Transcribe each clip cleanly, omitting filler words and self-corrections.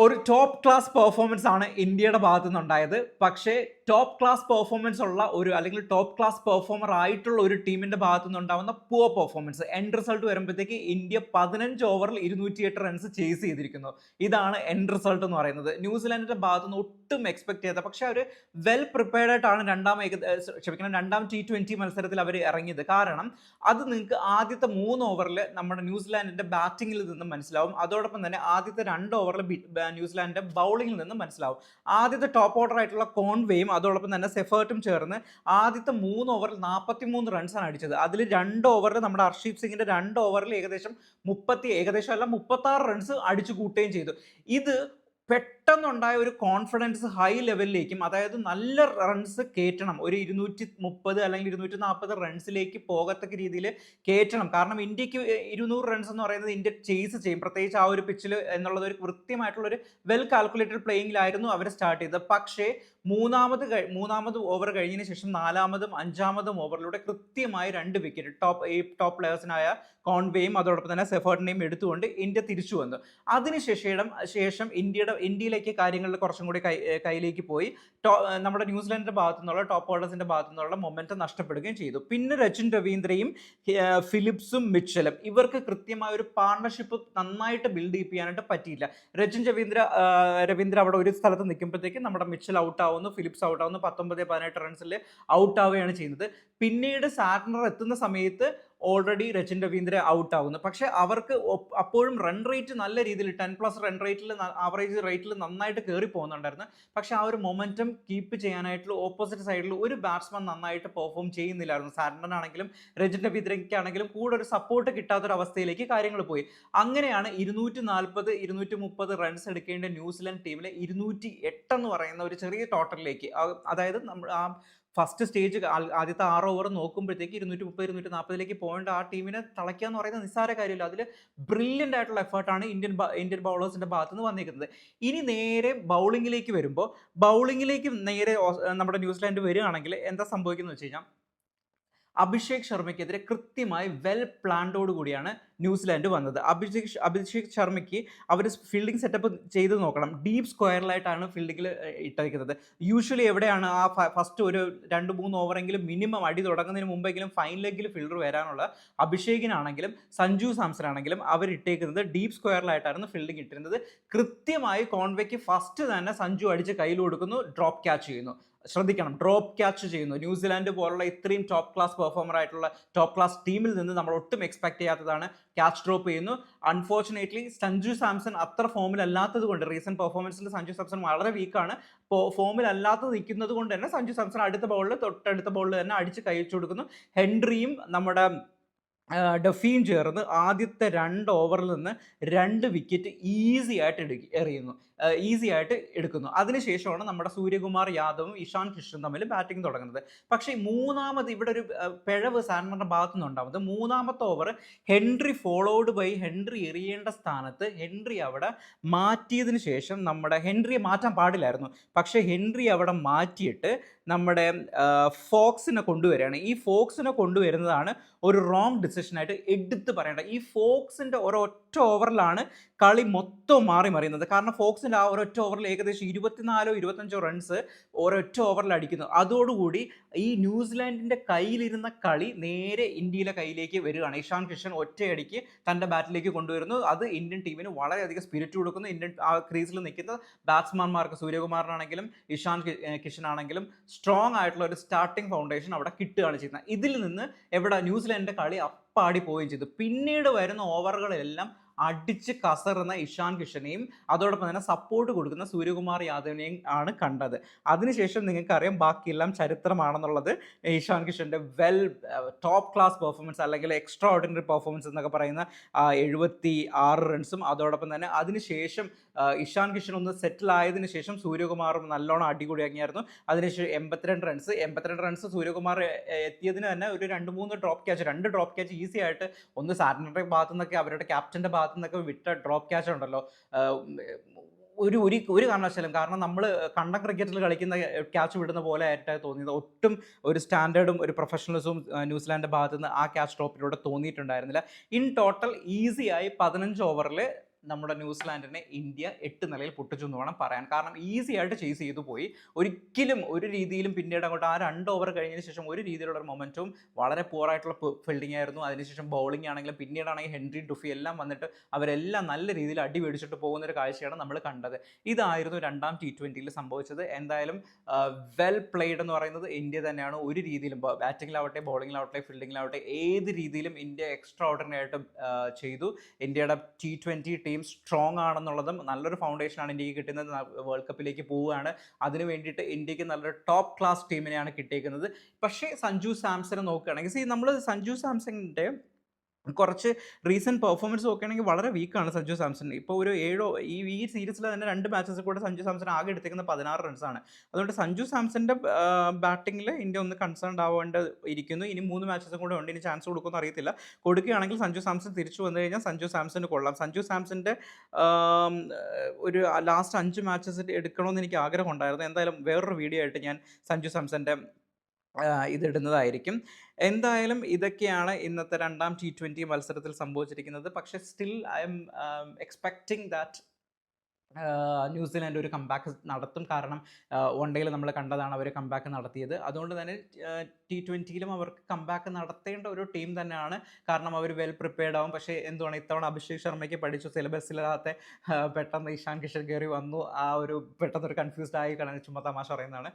ഒരു top class performance ആണ് ഇന്ത്യയുടെ ഭാഗത്തു നിന്നുണ്ടായത്. പക്ഷേ ടോപ്പ് ക്ലാസ് പെർഫോമൻസ് ഉള്ള ഒരു അല്ലെങ്കിൽ ടോപ്പ് ക്ലാസ് പെർഫോമർ ആയിട്ടുള്ള ഒരു ടീമിന്റെ ഭാഗത്തു നിന്നുണ്ടാവുന്ന പുവർ പെർഫോമൻസ്. എൻഡ് റിസൾട്ട് വരുമ്പോഴത്തേക്ക് ഇന്ത്യ 15 ഓവറിൽ 208 റൺസ് ചേസ് ചെയ്തിരിക്കുന്നു. ഇതാണ് എൻഡ് റിസൾട്ട് എന്ന് പറയുന്നത്. ന്യൂസിലാൻഡിന്റെ ഭാഗത്തു നിന്ന് ഒട്ടും എക്സ്പെക്ട് ചെയ്ത, പക്ഷേ അവർ വെൽ പ്രിപ്പയർഡ് ആയിട്ടാണ് രണ്ടാം T20 മത്സരത്തിൽ അവർ ഇറങ്ങിയത്. കാരണം അത് നിങ്ങൾക്ക് ആദ്യത്തെ 3 ഓവറിൽ നമ്മുടെ ന്യൂസിലാൻഡിന്റെ ബാറ്റിംഗിൽ നിന്നും മനസ്സിലാവും. അതോടൊപ്പം തന്നെ ആദ്യത്തെ 2 ഓവറിൽ ന്യൂസിലാൻഡിന്റെ ബൗളിംഗിൽ നിന്നും മനസ്സിലാവും. ആദ്യത്തെ ടോപ്പ് ഓർഡർ ആയിട്ടുള്ള കോൺവേയും അതോടൊപ്പം തന്നെ സെഫേർട്ടും ചേർന്ന് ആദ്യത്തെ 3 ഓവറിൽ 43 റൺസാണ് അടിച്ചത്. അതിൽ 2 ഓവറിൽ നമ്മുടെ ഹർഷീപ് സിംഗിന്റെ 2 ഓവറിൽ ഏകദേശം 36 റൺസ് അടിച്ചു കൂട്ടുകയും ചെയ്തു. ഇത് പെട്ടെന്നുണ്ടായ ഒരു കോൺഫിഡൻസ് ഹൈ ലെവലിലേക്കും, അതായത് നല്ല റൺസ് കയറ്റണം, ഒരു 230 അല്ലെങ്കിൽ 240 റൺസിലേക്ക് പോകത്തക്ക രീതിയിൽ കയറ്റണം. കാരണം ഇന്ത്യക്ക് 200 റൺസ് എന്ന് പറയുന്നത് ഇന്ത്യ ചേസ് ചെയ്യും, പ്രത്യേകിച്ച് ആ ഒരു പിച്ചിൽ എന്നുള്ളത് ഒരു കൃത്യമായിട്ടുള്ള ഒരു വെൽ കാൽക്കുലേറ്റഡ് പ്ലേയിങ്ങിലായിരുന്നു അവർ സ്റ്റാർട്ട് ചെയ്തത്. പക്ഷേ മൂന്നാമത് ഓവർ കഴിഞ്ഞതിന് ശേഷം 4-ാമതും 5-ാമതും ഓവറിലൂടെ കൃത്യമായി 2 വിക്കറ്റ് ടോപ്പ് പ്ലെയേഴ്സിനായ കോൺവേയും അതോടൊപ്പം തന്നെ സെഫേർട്ടിനെയും എടുത്തുകൊണ്ട് ഇന്ത്യ തിരിച്ചു വന്നു. അതിനുശേഷം ഇന്ത്യയിലേക്ക് കാര്യങ്ങളിൽ കുറച്ചും കൂടി കയ്യിലേക്ക് പോയി. നമ്മുടെ ന്യൂസിലാൻഡിന്റെ ഭാഗത്തു നിന്നുള്ള ടോപ്പ് ഓർഡേഴ്സിന്റെ ഭാഗത്തു നിന്നുള്ള മൊമെന്റം നഷ്ടപ്പെടുകയും ചെയ്തു. പിന്നെ രച്ചിൻ രവീന്ദ്രയും ഫിലിപ്സും മിച്ചലും ഇവർക്ക് കൃത്യമായ ഒരു പാർട്ണർഷിപ്പ് നന്നായിട്ട് ബിൽഡ് ചെയ്യാനായിട്ട് പറ്റിയില്ല. രച്ചിൻ രവീന്ദ്ര അവിടെ ഒരു സ്ഥലത്ത് നിൽക്കുമ്പോഴത്തേക്ക് നമ്മുടെ മിച്ചൽ ഔട്ട് ആവുന്നു, ഫിലിപ്സ് ഔട്ട് ആവുന്നു, 19-18 റൺസിൽ ഔട്ട് ആവുകയാണ് ചെയ്യുന്നത്. പിന്നീട് സാറ്റ്നർ എത്തുന്ന സമയത്ത് ഓൾറെഡി രച്ചിൻ രവീന്ദ്ര ഔട്ട് ആവുന്നു. പക്ഷെ അവർക്ക് അപ്പോഴും റൺ റേറ്റ് നല്ല രീതിയിൽ 10+ റൺ റേറ്റിൽ ആവറേജ് റേറ്റിൽ നന്നായിട്ട് കയറി പോകുന്നുണ്ടായിരുന്നു. പക്ഷെ ആ ഒരു മൊമെന്റം കീപ്പ് ചെയ്യാനായിട്ടുള്ള ഓപ്പോസിറ്റ് സൈഡിൽ ഒരു ബാറ്റ്സ്മാൻ നന്നായിട്ട് പെർഫോം ചെയ്യുന്നില്ലായിരുന്നു. സാറ്റ്നറിനാണെങ്കിലും രച്ചിൻ രവീന്ദ്രയ്ക്കാണെങ്കിലും കൂടെ ഒരു സപ്പോർട്ട് കിട്ടാത്തൊരവസ്ഥയിലേക്ക് കാര്യങ്ങൾ പോയി. അങ്ങനെയാണ് 240-230 റൺസ് എടുക്കേണ്ട ന്യൂസിലാൻഡ് ടീമിലെ 208 എന്ന് പറയുന്ന ഒരു ചെറിയ ടോട്ടലിലേക്ക്, അതായത് ആ ഫസ്റ്റ് സ്റ്റേജ് ആദ്യത്തെ 6 ഓവർ നോക്കുമ്പോഴത്തേക്ക് 230-240 പോയിന്റ് ആ ടീമിനെ തളയ്ക്കുക എന്ന് പറയുന്നത് നിസ്സാര കാര്യമില്ല. അതിൽ ബ്രില്യൻ്റ് ആയിട്ടുള്ള എഫേർട്ടാണ് ഇന്ത്യൻ ബൗളേഴ്സിന്റെ ഭാഗത്ത് നിന്ന് വന്നിരിക്കുന്നത്. ഇനി നേരെ ബൗളിങ്ങിലേക്ക് നേരെ നമ്മുടെ ന്യൂസിലാൻഡ് വരികയാണെങ്കിൽ എന്താ സംഭവിക്കുന്നത് വെച്ച് കഴിഞ്ഞാൽ, അഭിഷേക് ശർമ്മയ്ക്കെതിരെ കൃത്യമായി വെൽ പ്ലാൻഡോട് കൂടിയാണ് ന്യൂസിലാൻഡ് വന്നത്. അഭിഷേക് ശർമ്മയ്ക്ക് അവർ ഫീൽഡിംഗ് സെറ്റപ്പ് ചെയ്ത് നോക്കണം. ഡീപ്പ് സ്ക്വയറിലായിട്ടാണ് ഫീൽഡിങ്ങിൽ ഇട്ടിരിക്കുന്നത്. യൂഷ്വലി എവിടെയാണ് ആ ഫസ്റ്റ് ഒരു 2-3 ഓവറെങ്കിലും മിനിമം അടി തുടങ്ങുന്നതിന് മുമ്പെങ്കിലും ഫൈൻ ലെഗിൽ ഫീൽഡർ വരാനുള്ള അഭിഷേകിനാണെങ്കിലും സഞ്ജു സാംസൺ ആണെങ്കിലും അവർ ഇട്ടേക്കുന്നത് ഡീപ്പ് സ്ക്വയറിലായിട്ടായിരുന്നു ഫീൽഡിംഗ് ഇട്ടിരുന്നത്. കൃത്യമായി കോൺവേക്ക് ഫസ്റ്റ് തന്നെ സഞ്ജു അടിച്ച് കയ്യിൽ കൊടുക്കുന്നു, ഡ്രോപ്പ് ക്യാച്ച് ചെയ്യുന്നു. ശ്രദ്ധിക്കണം, ഡ്രോപ്പ് ക്യാച്ച് ചെയ്യുന്നു. ന്യൂസിലാൻഡ് പോലുള്ള ഇത്രയും ടോപ്പ് ക്ലാസ് പെർഫോമർ ആയിട്ടുള്ള ടോപ്പ് ക്ലാസ് ടീമിൽ നിന്ന് നമ്മൾ ഒട്ടും എക്സ്പെക്ട് ചെയ്യാത്തതാണ്. ക്യാച്ച് ഡ്രോപ്പ് ചെയ്യുന്നു. അൺഫോർച്ചുനേറ്റ്ലി സഞ്ജു സാംസൺ അത്ര ഫോമിൽ അല്ലാത്തത് കൊണ്ട്, റീസെന്റ് പെർഫോമൻസിൽ സഞ്ജു സാംസൺ വളരെ വീക്കാണ്. ഫോമിൽ അല്ലാത്തത് നിൽക്കുന്നത് കൊണ്ട് തന്നെ സഞ്ജു സാംസൺ തൊട്ടടുത്ത ബോളിൽ തന്നെ അടിച്ച് കഴിച്ചു കൊടുക്കുന്നു. ഹെൻറിയും നമ്മുടെ ഡഫീൻ ചേർന്ന് ആദ്യത്തെ 2 ഓവറിൽ നിന്ന് 2 വിക്കറ്റ് ഈസി ആയിട്ട് എടുക്കുന്നു. അതിനുശേഷമാണ് നമ്മുടെ സൂര്യകുമാർ യാദവും ഇഷാൻ കിഷനും തമ്മിൽ ബാറ്റിംഗ് തുടങ്ങുന്നത്. പക്ഷേ മൂന്നാമത് ഇവിടെ ഒരു പിഴവ് സാറിന്റെ ഭാഗത്തു നിന്നുണ്ടാവുന്നത്, 3-ാമത്തെ over Henry followed by Henry എറിയേണ്ട സ്ഥാനത്ത് ഹെൻറി അവിടെ മാറ്റിയതിനു ശേഷം, നമ്മുടെ ഹെൻറിയെ മാറ്റാൻ പാടില്ലായിരുന്നു, പക്ഷേ ഹെൻറി അവിടെ മാറ്റിയിട്ട് നമ്മുടെ ഫോക്സിനെ കൊണ്ടുവരികയാണ്. ഈ ഫോക്സിനെ കൊണ്ടുവരുന്നതാണ് ഒരു റോങ് ഡിസിഷനായിട്ട് എടുത്ത് പറയേണ്ടത്. ഈ ഫോക്സിന്റെ ഒരൊറ്റ ഓവറിലാണ് കളി മൊത്തം മറിയുന്നത്. കാരണം ഫോക്സിന്റെ ആ ഒരൊറ്റ ഓവറിൽ ഏകദേശം 24-25 റൺസ് ഒരൊറ്റ ഓവറിൽ അടിക്കുന്നു. അതോടുകൂടി ഈ ന്യൂസിലാൻഡിന്റെ കയ്യിലിരുന്ന കളി നേരെ ഇന്ത്യയിലെ കയ്യിലേക്ക് വരികയാണ്. ഇഷാൻ കിഷൻ ഒറ്റയടിക്ക് തന്റെ ബാറ്റിലേക്ക് കൊണ്ടുവരുന്നു. അത് ഇന്ത്യൻ ടീമിന് വളരെയധികം സ്പിരിറ്റ് കൊടുക്കുന്നു. ഇന്ത്യൻ ക്രീസിൽ നിൽക്കുന്ന ബാറ്റ്സ്മാൻമാർക്ക്, സൂര്യകുമാറിനാണെങ്കിലും ഇഷാൻ കിഷനാണെങ്കിലും സ്ട്രോങ് ആയിട്ടുള്ള ഒരു സ്റ്റാർട്ടിംഗ് ഫൗണ്ടേഷൻ അവിടെ കിട്ടുകയാണ് ചെയ്യുന്നത്. ഇതിൽ നിന്ന് ന്യൂസിലാൻഡിന്റെ കളി അപ്പാടി പോവുകയും ചെയ്തു. പിന്നീട് വരുന്ന ഓവറുകളെല്ലാം അടിച്ച് കസറുന്ന ഇഷാൻ കിഷനെയും അതോടൊപ്പം തന്നെ സപ്പോർട്ട് കൊടുക്കുന്ന സൂര്യകുമാർ യാദവിനെയും ആണ് കണ്ടത്. അതിനുശേഷം നിങ്ങൾക്കറിയാം ബാക്കിയെല്ലാം ചരിത്രമാണെന്നുള്ളത്. ഇഷാൻ കിഷന്റെ ടോപ്പ് ക്ലാസ് പെർഫോമൻസ് അല്ലെങ്കിൽ എക്സ്ട്രാ ഓർഡിനറി പെർഫോമൻസ് എന്നൊക്കെ പറയുന്ന 76 റൺസും അതോടൊപ്പം തന്നെ അതിനുശേഷം ഇഷാൻ കിഷൻ ഒന്ന് സെറ്റിൽ ആയതിനു ശേഷം സൂര്യകുമാറും നല്ലോണം അടികൂടിയായിരുന്നു. അതിനുശേഷം 82 റൺസ് സൂര്യകുമാർ എത്തിയതിന് തന്നെ ഒരു 2 ഡ്രോപ്പ് ക്യാച്ച് ഈസി ആയിട്ട്, ഒന്ന് സാറ്റർഡേ ഭാഗത്തു നിന്നൊക്കെ അവരുടെ ക്യാപ്റ്റന്റെ ഭാഗത്തു നിന്നൊക്കെ വിട്ട ഡ്രോപ്പ് ക്യാച്ച് ഉണ്ടല്ലോ, ഒരു കാരണവശാലും, കാരണം നമ്മൾ കണ്ട ക്രിക്കറ്റിൽ കളിക്കുന്ന ക്യാച്ച് വിടുന്ന പോലെ ആയിട്ടാണ് തോന്നിയത്. ഒട്ടും ഒരു സ്റ്റാൻഡേർഡും ഒരു പ്രൊഫഷണലിസവും ന്യൂസിലാൻഡിന്റെ ഭാഗത്ത് നിന്ന് ആ ക്യാച്ച് ഡ്രോപ്പിലൂടെ തോന്നിയിട്ടുണ്ടായിരുന്നില്ല. ഇൻ ടോട്ടൽ ഈസിയായി 15 ഓവറിൽ നമ്മുടെ ന്യൂസിലാൻഡിനെ ഇന്ത്യ 8 നിലയിൽ പൊട്ടിച്ചു എന്ന് വേണം പറയാൻ. കാരണം ഈസി ആയിട്ട് ചേസ് ചെയ്തു പോയി. ഒരിക്കലും ഒരു രീതിയിലും പിന്നീട് അങ്ങോട്ട് ആ 2 ഓവർ കഴിഞ്ഞതിന് ശേഷം ഒരു രീതിയിലുള്ള ഒരു മൊമെൻറ്റും വളരെ പുവറായിട്ടുള്ള ഫീൽഡിംഗ് ആയിരുന്നു. അതിനുശേഷം ബൗളിംഗ് ആണെങ്കിലും പിന്നീടാണെങ്കിൽ ഹെൻറി ഡുഫി എല്ലാം വന്നിട്ട് അവരെല്ലാം നല്ല രീതിയിൽ അടി മേടിച്ചിട്ട് പോകുന്ന ഒരു കാഴ്ചയാണ് നമ്മൾ കണ്ടത്. ഇതായിരുന്നു രണ്ടാം T20യിൽ സംഭവിച്ചത്. എന്തായാലും വെൽ പ്ലേഡ് എന്ന് പറയുന്നത് ഇന്ത്യ തന്നെയാണ്. ഒരു രീതിയിലും ബാറ്റിങ്ങിലാവട്ടെ ബൗളിങ്ങിലാവട്ടെ ഫീൽഡിങ്ങിലാവട്ടെ ഏത് രീതിയിലും ഇന്ത്യ എക്സ്ട്രാ ഓർഡിനറി ആയിട്ട് ചെയ്തു. ഇന്ത്യയുടെ T20 ടീം സ്ട്രോങ് ആണെന്നുള്ളതും നല്ലൊരു ഫൗണ്ടേഷനാണ് ഇന്ത്യക്ക് കിട്ടുന്നത്. വേൾഡ് കപ്പിലേക്ക് പോവുകയാണ്. അതിന് വേണ്ടിയിട്ട് ഇന്ത്യക്ക് നല്ലൊരു ടോപ്പ് ക്ലാസ് ടീമിനെയാണ് കിട്ടിയിരിക്കുന്നത്. പക്ഷേ സഞ്ജു സാംസനെ നോക്കുകയാണെങ്കിൽ നമ്മൾ സഞ്ജു സാംസണിൻ്റെ കുറച്ച് റീസെൻറ്റ് പെർഫോമൻസ് നോക്കുകയാണെങ്കിൽ വളരെ വീക്കാണ് സഞ്ജു സാംസൺ. ഇപ്പോൾ ഒരു ഈ സീരീസിൽ തന്നെ 2 മാച്ചസിൽ കൂടെ സഞ്ജു സാംസൺ ആകെ എടുത്തേക്കുന്നത് 16 റൺസാണ്. അതുകൊണ്ട് സഞ്ജു സാംസൻ്റെ ബാറ്റിങ്ങിൽ ഇന്ത്യ ഒന്ന് കൺസേൺഡ് ആവേണ്ട ഇരിക്കുന്നു. ഇനി 3 മാച്ചസും കൂടെ ഉണ്ട്. ഇനി ചാൻസ് കൊടുക്കുമെന്ന് അറിയത്തില്ല. കൊടുക്കുകയാണെങ്കിൽ സഞ്ജു സാംസൺ തിരിച്ചു വന്നു കഴിഞ്ഞാൽ സഞ്ജു സാംസന് കൊള്ളാം. സഞ്ജു സാംസൻ്റെ ഒരു ലാസ്റ്റ് 5 മാച്ചസ് എടുക്കണമെന്ന് എനിക്ക് ആഗ്രഹം ഉണ്ടായിരുന്നു. എന്തായാലും വേറൊരു വീഡിയോ ആയിട്ട് ഞാൻ സഞ്ജു സാംസൻ്റെ ഇതിടുന്നതായിരിക്കും. എന്തായാലും ഇതൊക്കെയാണ് ഇന്നത്തെ രണ്ടാം T20 മത്സരത്തിൽ സംഭവിച്ചിരിക്കുന്നത്. പക്ഷേ still I M expecting that New Zealand ഒരു കംബാക്ക് നടത്തും. കാരണം വൺ ഡേയിൽ നമ്മൾ കണ്ടതാണ് അവർ കംബാക്ക് നടത്തിയത്. അതുകൊണ്ട് തന്നെ T20യിലും അവർക്ക് കംബാക്ക് നടത്തേണ്ട ഒരു ടീം തന്നെയാണ്. കാരണം അവർ വെൽ പ്രിപ്പയർഡ് ആവും. പക്ഷേ എന്തുവാണ് ഇത്തവണ അഭിഷേക് ശർമ്മയ്ക്ക് പഠിച്ചു സിലബസിലാത്ത പെട്ടെന്ന് ഇഷാൻ കിഷൻ കയറി വന്നു. ആ ഒരു പെട്ടെന്നൊരു കൺഫ്യൂസ്ഡ് ആയി ചുമ്മാ തമാശ പറയുന്നതാണ്.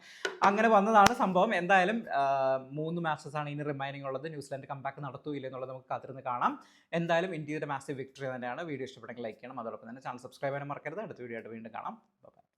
അങ്ങനെ വന്നതാണ് സംഭവം. എന്തായാലും 3 മാച്ചസാണ് ഇനി റിമൈനിങ് ഉള്ളത്. ന്യൂസിലാൻഡ് കംബാക്ക് നടത്തൂല്ല എന്നുള്ളത് നമുക്ക് കാത്തിരുന്ന് കാണാം. എന്തായാലും ഇന്ത്യയുടെ മാസീവ് വിക്ടറി തന്നെയാണ്. വീഡിയോ ഇഷ്ടപ്പെട്ടെങ്കിൽ ലൈക്ക് ചെയ്യണം. അതോടൊപ്പം തന്നെ ചാനൽ സബ്സ്ക്രൈബ് ചെയ്യാൻ മറക്കരുത്. അടുത്ത വീഡിയോ ആയിട്ട് വീണ്ടും കാണാം. ബൈ.